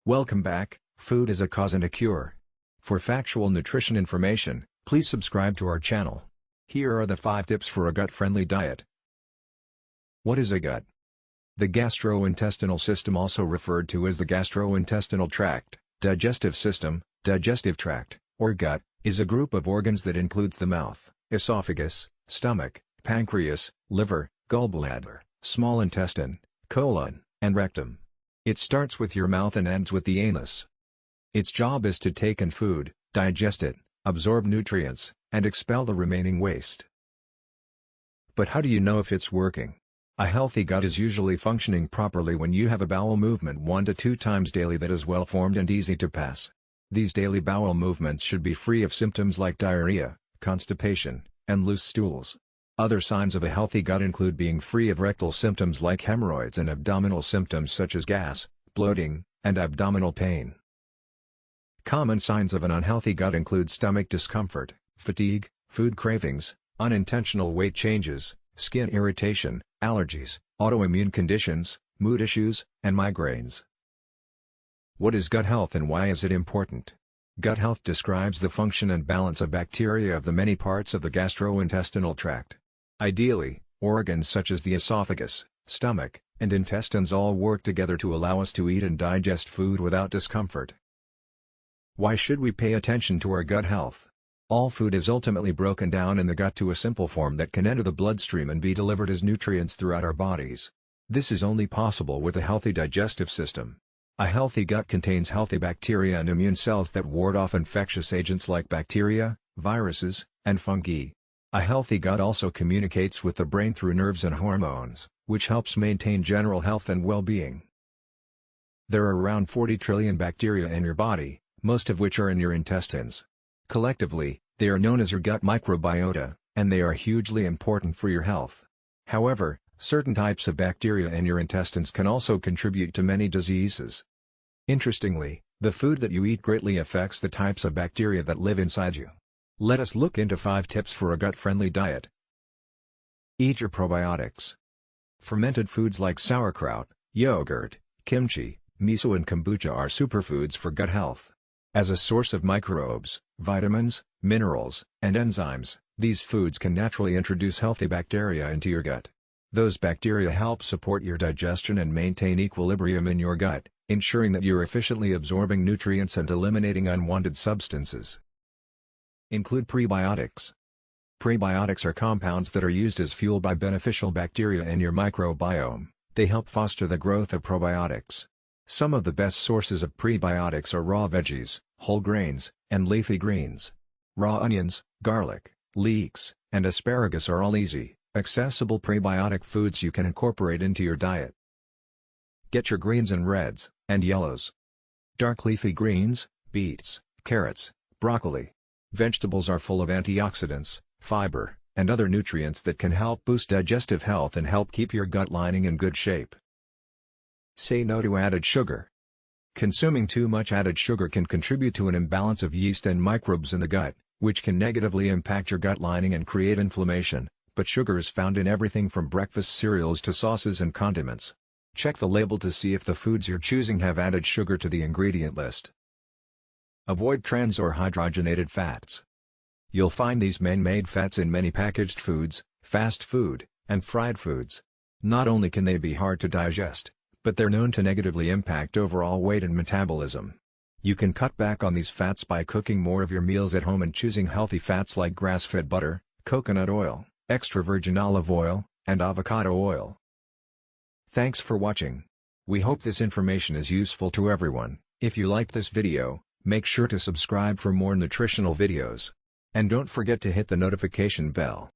Welcome back. Food is a cause and a cure. For factual nutrition information, please subscribe to our channel. Here are the 5 tips for a gut-friendly diet. What is a gut? The gastrointestinal system, also referred to as the gastrointestinal tract, digestive system, digestive tract, or gut, is a group of organs that includes the mouth, esophagus, stomach, pancreas, liver, gallbladder, small intestine, colon, and rectum. It starts with your mouth and ends with the anus. Its job is to take in food, digest it, absorb nutrients, and expel the remaining waste. But how do you know if it's working? A healthy gut is usually functioning properly when you have a bowel movement 1 to 2 times daily that is well formed and easy to pass. These daily bowel movements should be free of symptoms like diarrhea, constipation, and loose stools. Other signs of a healthy gut include being free of rectal symptoms like hemorrhoids and abdominal symptoms such as gas, bloating, and abdominal pain. Common signs of an unhealthy gut include stomach discomfort, fatigue, food cravings, unintentional weight changes, skin irritation, allergies, autoimmune conditions, mood issues, and migraines. What is gut health and why is it important? Gut health describes the function and balance of bacteria of the many parts of the gastrointestinal tract. Ideally, organs such as the esophagus, stomach, and intestines all work together to allow us to eat and digest food without discomfort. Why should we pay attention to our gut health? All food is ultimately broken down in the gut to a simple form that can enter the bloodstream and be delivered as nutrients throughout our bodies. This is only possible with a healthy digestive system. A healthy gut contains healthy bacteria and immune cells that ward off infectious agents like bacteria, viruses, and fungi. A healthy gut also communicates with the brain through nerves and hormones, which helps maintain general health and well-being. There are around 40 trillion bacteria in your body, most of which are in your intestines. Collectively, they are known as your gut microbiota, and they are hugely important for your health. However, certain types of bacteria in your intestines can also contribute to many diseases. Interestingly, the food that you eat greatly affects the types of bacteria that live inside you. Let us look into 5 tips for a gut-friendly diet. Eat your probiotics. Fermented foods like sauerkraut, yogurt, kimchi, miso and kombucha are superfoods for gut health. As a source of microbes, vitamins, minerals, and enzymes, these foods can naturally introduce healthy bacteria into your gut. Those bacteria help support your digestion and maintain equilibrium in your gut, ensuring that you're efficiently absorbing nutrients and eliminating unwanted substances. Include prebiotics. Prebiotics are compounds that are used as fuel by beneficial bacteria in your microbiome. They help foster the growth of probiotics. Some of the best sources of prebiotics are raw veggies, whole grains, and leafy greens. Raw onions, garlic, leeks, and asparagus are all easy, accessible prebiotic foods you can incorporate into your diet. Get your greens in reds and yellows. Dark leafy greens, beets, carrots, broccoli. Vegetables are full of antioxidants, fiber, and other nutrients that can help boost digestive health and help keep your gut lining in good shape. Say no to added sugar. Consuming too much added sugar can contribute to an imbalance of yeast and microbes in the gut, which can negatively impact your gut lining and create inflammation, but sugar is found in everything from breakfast cereals to sauces and condiments. Check the label to see if the foods you're choosing have added sugar to the ingredient list. Avoid trans or hydrogenated fats. You'll find these man-made fats in many packaged foods, fast food, and fried foods. Not only can they be hard to digest, but they're known to negatively impact overall weight and metabolism. You can cut back on these fats by cooking more of your meals at home and choosing healthy fats like grass-fed butter, coconut oil, extra virgin olive oil, and avocado oil. Thanks for watching. We hope this information is useful to everyone. If you liked this video, make sure to subscribe for more nutritional videos. And don't forget to hit the notification bell.